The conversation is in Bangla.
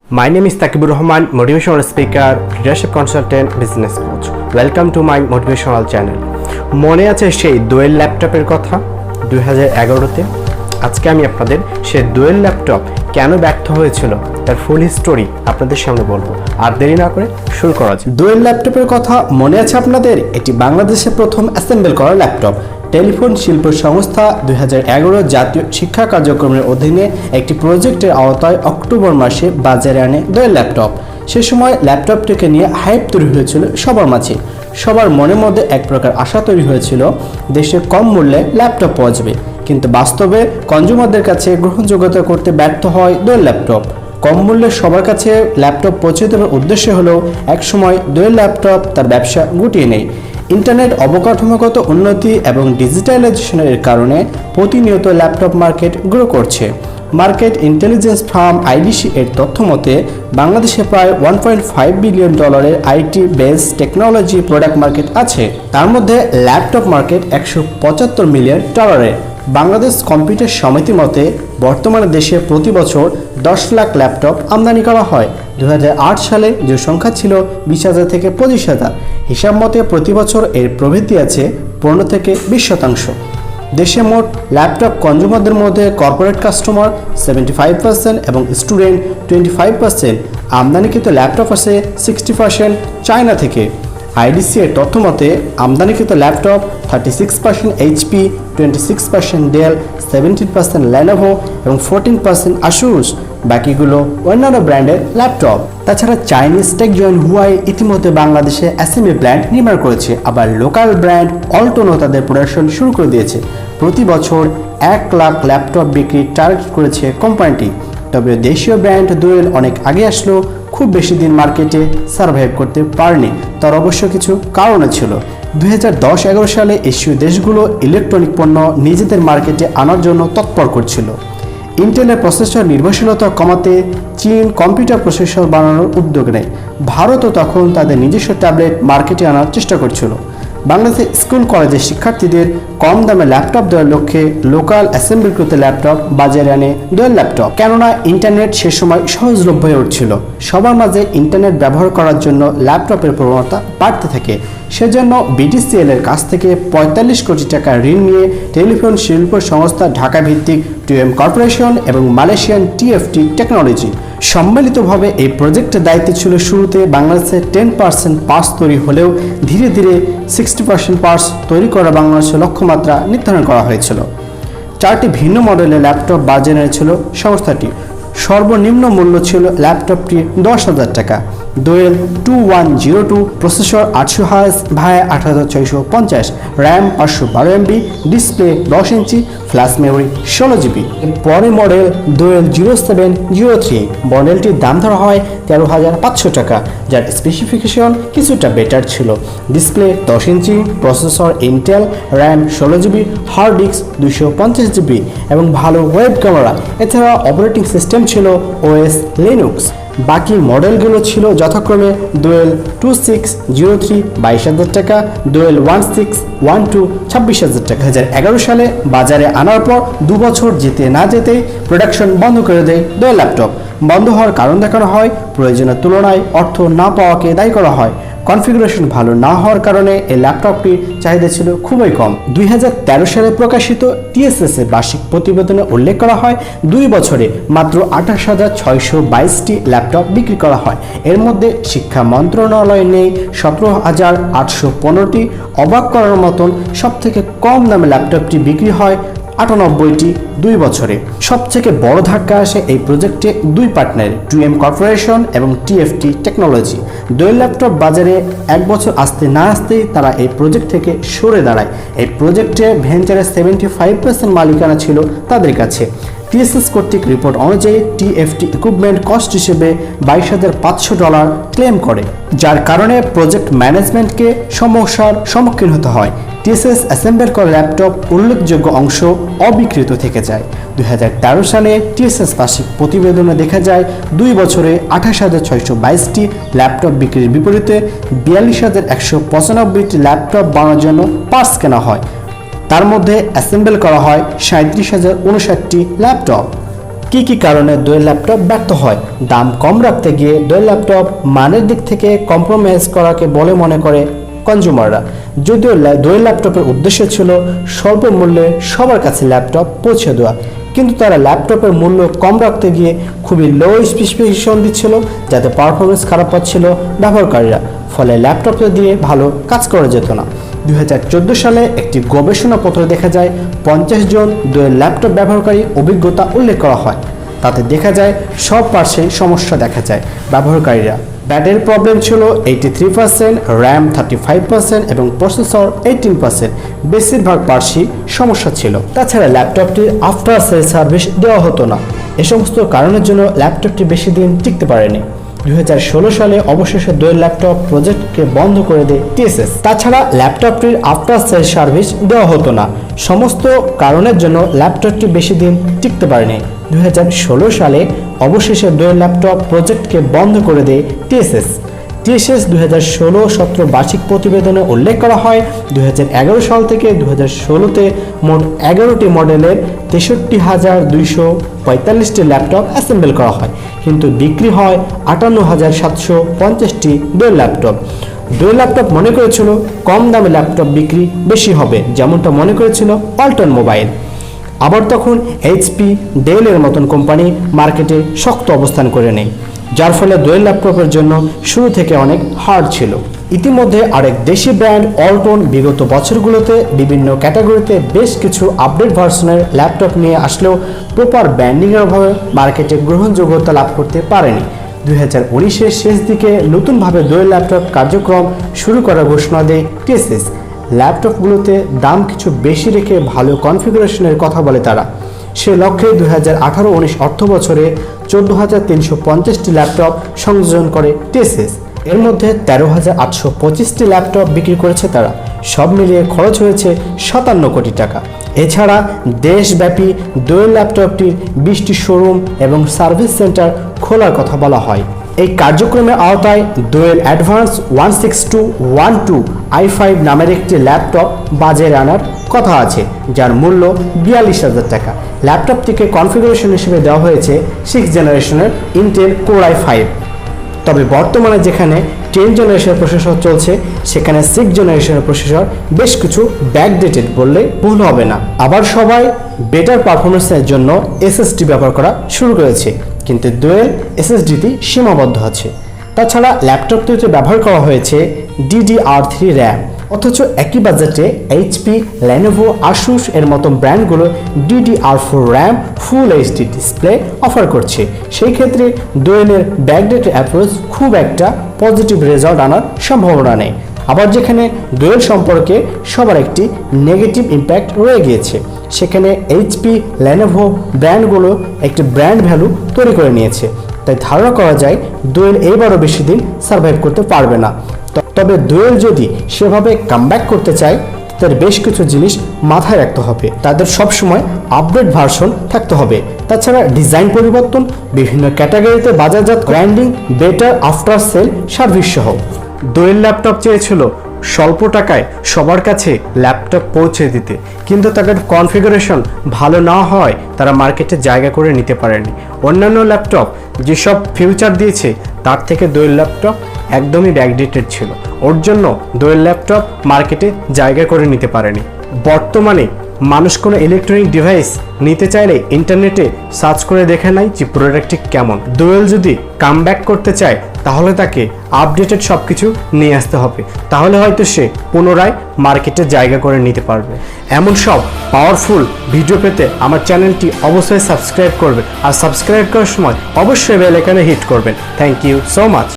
My name is Takibur Rahmam, motivational speaker, leadership consultant, business coach. Welcome to my motivational channel. মনে আছে সেই দোয়েল ল্যাপটপের কথা 2011-তে? আজকে আমি আপনাদের সেই দোয়েল ল্যাপটপ কেন ব্যর্থ হয়েছিল তার ফুল স্টোরি আপনাদের সামনে বলবো। আর দেরি না করে শুরু করা যাক। দোয়েল ল্যাপটপের কথা মনে আছে আপনাদের? এটি বাংলাদেশে প্রথম অ্যাসেম্বল করা ল্যাপটপ। টেলিফোন শিল্প সংস্থা 2011 জাতীয় শিক্ষা কার্যক্রমের অধীনে একটি প্রজেক্টের আওতায় অক্টোবর মাসে বাজারে আনে দোয়েল ল্যাপটপ। সে সময় ল্যাপটপটিকে নিয়ে হাইপ তৈরি হয়েছিল সবার মাঝে। সবার মনের মধ্যে এক প্রকার আশা তৈরি হয়েছিল দেশে কম মূল্যে ল্যাপটপ পাওয়া যাবে, কিন্তু বাস্তবে কনজিউমারদের কাছে গ্রহণযোগ্যতা করতে ব্যর্থ হয় দোয়েল ল্যাপটপ। কম মূল্যে সবার কাছে ল্যাপটপ পৌঁছে দেওয়ার উদ্দেশ্য হলেও একসময় দোয়েল ল্যাপটপ তার ব্যবসা গুটিয়ে নেয়। ইন্টারনেট অবকাঠামোগত উন্নতি এবং ডিজিটালাইজেশনের কারণে প্রতিনিয়ত ল্যাপটপ মার্কেট গ্রো করছে। মার্কেট ইন্টেলিজেন্স ফার্ম আইডিসি এর তথ্য মতে বাংলাদেশে প্রায় $1.5 billion IT base technology product market আছে। তার মধ্যে laptop market $175 million. Bangladesh computer সমিতি মতে বর্তমানে দেশে প্রতি বছর 10 লাখ ল্যাপটপ আমদানি করা হয়। 2008 সালে যে সংখ্যা ছিল 20,000 থেকে 25,000। হিসাব মতে প্রতি বছর এর প্রবৃদ্ধি আছে 15 থেকে 20%। দেশে মোট ল্যাপটপ কনজিউমারদের মধ্যে কর্পোরেট কাস্টমার 75% এবং স্টুডেন্ট 25%। আমদানিকৃত ল্যাপটপ আছে 60% চায়না থেকে। আইডিসি এর তথ্য মতে আমদানিকৃত ল্যাপটপ 36% এইচপি, 26% ডেল, 17% লেনোভো এবং 14% আসুস। বাকিগুলো অন্যান্য ব্র্যান্ডের ল্যাপটপ। তাছাড়া চাইনিজ টেক জয়েন্ট হুয়াই ইতিমধ্যে বাংলাদেশে অ্যাসেম্বলি প্ল্যান্ট নির্মাণ করেছে। আবার লোকাল ব্র্যান্ড ওয়ালটনও তাদের প্রোডাকশন শুরু করে দিয়েছে। প্রতি বছর 1 লাখ ল্যাপটপ বিক্রি টার্গেট করেছে কোম্পানিটি। তবে দেশীয় ব্র্যান্ড দোয়েল অনেক আগে আসলেও খুব বেশি দিন মার্কেটে সার্ভাইভ করতে পারেনি। তার অবশ্য কিছু কারণও ছিল। 2010-11 সালে এশীয় দেশগুলো ইলেকট্রনিক পণ্য নিজেদের মার্কেটে আনার জন্য তৎপর করছিল। ইন্টেলের প্রসেসর নির্ভরশীলতা কমাতে চীন কম্পিউটার প্রসেসর বানানোর উদ্যোগ নেয়। ভারতও তখন তাদের নিজস্ব ট্যাবলেট মার্কেটে আনার চেষ্টা করছিল। বাংলাদেশের স্কুল কলেজের শিক্ষার্থীদের কম দামে ল্যাপটপ দেওয়ার লক্ষ্যে লোকাল অ্যাসেম্বলিকৃত ল্যাপটপ বাজারে আনে দোয়েল ল্যাপটপ। কেননা ইন্টারনেট সে সময় সহজলভ্য হয়ে উঠছিল। সবার মাঝে ইন্টারনেট ব্যবহার করার জন্য ল্যাপটপের প্রবণতা বাড়তে থাকে। সেজন্য বিটিসিএল এর কাছ থেকে 45 কোটি টাকা ঋণ নিয়ে টেলিফোন শিল্প সংস্থা ঢাকা ভিত্তিক টিএম কর্পোরেশন এবং মালয়েশিয়ান টিএফটি টেকনোলজি সম্মিলিতভাবে এই প্রজেক্টের দায়িত্বে ছিল। শুরুতে বাংলাদেশে 10% পার্টস তৈরি হলেও ধীরে ধীরে 60% পার্টস তৈরি করা বাংলাদেশের লক্ষ্যমাত্রা নির্ধারণ করা হয়েছিল। 4টি ভিন্ন মডেলের ল্যাপটপ বাজারে এনেছিল সংস্থাটি। সর্বনিম্ন মূল্য ছিল ল্যাপটপটির 10,000 টাকা। দোয়েল 2102, প্রসেসর 800 হার্জ, ভায়া 8650, র্যাম 512 MB, ডিসপ্লে 10 ইঞ্চি, ফ্ল্যাশ মেমোরি 16 GB। পরের মডেল দোয়েল 0703, মডেলটির দাম ধরা হয় 13,500 টাকা, যার স্পেসিফিকেশন কিছুটা বেটার ছিল। Display 10 inch, processor Intel, RAM 16 GB, hard disk 250 GB এবং ভালো ওয়েব ক্যামেরা। এছাড়া অপারেটিং সিস্টেম ছিল ওএস লিনাক্স। বাকি মডেলগুলো ছিল যথাক্রমে দোয়েল 2603 22,000 টাকা, দোয়েল 1612 26,000 টাকা। 2011 সালে বাজারে আনার পর 2 বছর যেতে না যেতেই প্রোডাকশন বন্ধ করে দেয় দোয়েল ল্যাপটপ। বন্ধ হওয়ার কারণ দেখানো হয় প্রয়োজনের তুলনায় অর্থ না পাওয়াকে দায়ী করা হয়। কনফিগারেশন ভালো না হওয়ার কারণে এই ল্যাপটপটির চাহিদা ছিল খুবই কম। 2013 সালে প্রকাশিত টিএসএস এর বার্ষিক প্রতিবেদনে উল্লেখ করা হয় 2 বছরে মাত্র 28,622টি ল্যাপটপ বিক্রি করা হয়। এর মধ্যে শিক্ষা মন্ত্রণালয় নেই 17,815টি। অবাক করার মতন সবথেকে কম দামে ল্যাপটপটি বিক্রি হয় 98টি 2 বছরে। সবথেকে বড় ধাক্কা আসে এই প্রজেক্টে 2 পার্টনারের, টিএম কর্পোরেশন এবং টিএফটি টেকনোলজি। দোয়েল ল্যাপটপ বাজারে 1 বছর আসতে না আসতেই তারা এই প্রজেক্ট থেকে সরে দাঁড়ায়। এই প্রজেক্টে ভেঞ্চারের 75% মালিকানা ছিল তাদের কাছে। টিএসএস কর্তৃক রিপোর্ট অনুযায়ী টিএফটি ইকুইপমেন্ট কস্ট হিসেবে $22,500 ক্লেম করে, যার কারণে প্রজেক্ট ম্যানেজমেন্টকে সমস্যার সম্মুখীন হতে হয়। টিএসএস অ্যাসেম্বল করা ল্যাপটপ উল্লেখযোগ্য অংশ অবিকৃত থেকে যায়। 2013 সালে টিএসএস বার্ষিক প্রতিবেদনে দেখা যায় 2 বছরে 28,622টি ল্যাপটপ বিক্রির বিপরীতে 42,195টি ল্যাপটপ বানানোর জন্য পার্টস কেনা হয়। তার মধ্যে অ্যাসেম্বল করা হয় 37,059টি ল্যাপটপ। কি কি কারণে দোয়েল ল্যাপটপ ব্যর্থ হয়, দাম কম রাখতে গিয়ে দোয়েল ল্যাপটপ মানের দিক থেকে কম্প্রোমাইজ করাকে বলে মনে করে কনজিউমাররা। যদিও দোয়েল ল্যাপটপের উদ্দেশ্য ছিল স্বল্প মূল্যে সবার কাছে ল্যাপটপ পৌঁছে দেওয়া, কিন্তু তারা ল্যাপটপের মূল্য কম রাখতে গিয়ে খুবই লো স্পেসিফিকেশন দিচ্ছিল, যাতে পারফরমেন্স খারাপ পাচ্ছিল ব্যবহারকারীরা, ফলে ল্যাপটপটা দিয়ে ভালো কাজ করা যেত না। 2014 সালে একটি গবেষণাপত্র দেখা যায় 50 জন দোয়েল ল্যাপটপ ব্যবহারকারী অভিজ্ঞতা উল্লেখ করা হয়। তাতে দেখা যায় সব পার্শ্বেই সমস্যা দেখা যায় ব্যবহারকারীরা। ব্যাটারি প্রবলেম ছিল 83%, র্যাম 35% এবং প্রসেসর 18%। বেশিরভাগ পার্শ্বেই সমস্যা ছিল। তাছাড়া ল্যাপটপটির আফটার সেল সার্ভিস দেওয়া হতো না। এ সমস্ত কারণের জন্য ল্যাপটপটি বেশি দিন টিকতে পারেনি। 2016 সালে অবশেষে দোয়েল ল্যাপটপ প্রজেক্টকে বন্ধ করে দেয় টিএসএস। তাছাড়া ল্যাপটপটির আফটার সেল সার্ভিস দেওয়া হতো না। সমস্ত কারণের জন্য ল্যাপটপটি বেশি দিন টিকতে পারেনি। 2016 সালে অবশেষে দোয়েল ল্যাপটপ প্রজেক্টকে বন্ধ করে দেয় টিএসএস। 2016-17 বার্ষিক প্রতিবেদনে উল্লেখ করা হয় 2011 সাল থেকে 2016-তে মোট 11টি মডেলের 63,245টি ল্যাপটপ অ্যাসেম্বল করা হয়, কিন্তু বিক্রি হয় 58,750টি ডোয়েল ল্যাপটপ। ডোয়েল ল্যাপটপ মনে করেছিল কম দামে ল্যাপটপ বিক্রি বেশি হবে, যেমনটা মনে করেছিল ওয়ালটন মোবাইল। আবার তখন এইচপি, ডেলের মতন কোম্পানি মার্কেটে শক্ত অবস্থান করে নেয়, যার ফলে ডোয়েল ল্যাপটপের জন্য শুরু থেকে অনেক হার্ড ছিল। ইতিমধ্যে আরেক দেশি ব্র্যান্ড ওয়ালটন বিগত বছরগুলোতে বিভিন্ন ক্যাটাগরিতে বেশ কিছু আপডেট ভার্সনের ল্যাপটপ নিয়ে আসলেও প্রপার ব্র্যান্ডিংয়ের অভাবে মার্কেটে গ্রহণযোগ্যতা লাভ করতে পারেনি। 2019-এর শেষ দিকে নতুনভাবে ডোয়েল ল্যাপটপ কার্যক্রম শুরু করার ঘোষণা দেয় টিএসএস। ল্যাপটপগুলোতে দাম কিছু বেশি রেখে ভালো কনফিগারেশনের কথা বলে তারা। সে লক্ষ্যে 2018-19 অর্থ বছরে 14,350টি ল্যাপটপ সংযোজন করে টিএসএস। এর মধ্যে 13,825টি ল্যাপটপ বিক্রি করেছে তারা। সব মিলিয়ে খরচ হয়েছে 57 কোটি টাকা। এছাড়া দেশব্যাপী ডোয়েল ল্যাপটপটির 20টি শোরুম এবং সার্ভিস সেন্টার খোলার কথা বলা হয়। এই কার্যক্রমের আওতায় ডোয়েল অ্যাডভান্স 16212 i5 নামের একটি ল্যাপটপ বাজারে আনার কথা আছে, যার মূল্য 42,000 টাকা। ল্যাপটপটিকে কনফিগারেশন হিসেবে দেওয়া হয়েছে 6th জেনারেশনের ইন্টেল কোর i5। তবে বর্তমানে যেখানে 10th জেনারেশনের প্রসেসর চলছে, সেখানে 6th জেনারেশনের প্রসেসর বেশ কিছু ব্যাকডেটেড বললে ভুল হবে না। আবার সবাই বেটার পারফরমেন্সের জন্য এসএসডি ব্যবহার করা শুরু করেছে, কিন্তু ডোয়েল এসএসডিতে সীমাবদ্ধ আছে। তাছাড়া ল্যাপটপটিতে ব্যবহার করা হয়েছে DDR3 র্যাম, অথচ একই বাজেটে এইচপি, লেনোভো, আসুস এর মতো ব্র্যান্ডগুলো DDR4 RAM, full HD display offer করছে। সেই ক্ষেত্রে ডোয়েলের ব্যাকডেটেড অ্যাপ্রোচ খুব একটা পজিটিভ রেজাল্ট আনার সম্ভাবনা নেই। আবার যেখানে ডোয়েল সম্পর্কে সবার একটি নেগেটিভ ইম্প্যাক্ট রয়ে গিয়েছে, সেখানে এইচপি, লেনোভো ব্র্যান্ডগুলো একটি ব্র্যান্ড ভ্যালু তৈরি করে নিয়েছে। তাই ধারণা করা যায় ডোয়েল এইবারও বেশি দিন সার্ভাইভ করতে পারবে না। তবে ডোয়েল যদি সেভাবে কামব্যাক করতে চায়, তার বেশ কিছু জিনিস মাথায় রাখতে হবে। তাদের সবসময় আপডেট ভার্সন থাকতে হবে। তাছাড়া ডিজাইন পরিবর্তন, বিভিন্ন ক্যাটাগরিতে বাজারজাত branding, better after sale service সহ। ডোয়েল ল্যাপটপ চেয়েছিল স্বল্প টাকায় সবার কাছে ল্যাপটপ পৌঁছে দিতে, কিন্তু তাদের কনফিগারেশন ভালো না হয় তারা মার্কেটে জায়গা করে নিতে পারেনি। অন্যান্য ল্যাপটপ যেসব ফিউচার দিয়েছে তার থেকে ডোয়েল ল্যাপটপ একদমই ব্যাকডেটেড ছিল, ওর জন্য ডোয়েল ল্যাপটপ মার্কেটে জায়গা করে নিতে পারেনি। বর্তমানে মানুষ কোনো ইলেকট্রনিক ডিভাইস নিতে চাইলে ইন্টারনেটে সার্চ করে দেখে নেয় যে প্রোডাক্টটি কেমন। ডোয়েল যদি কামব্যাক করতে চায় তাহলে তাকে আপডেটেড সব কিছু নিয়ে আসতে হবে, তাহলে হয়তো সে পুনরায় মার্কেটে জায়গা করে নিতে পারবে। এমন সব পাওয়ারফুল ভিডিও পেতে আমার চ্যানেলটি অবশ্যই সাবস্ক্রাইব করবেন, আর সাবস্ক্রাইব করার সময় অবশ্যই বেল আইকনে হিট করবেন। Thank you so much.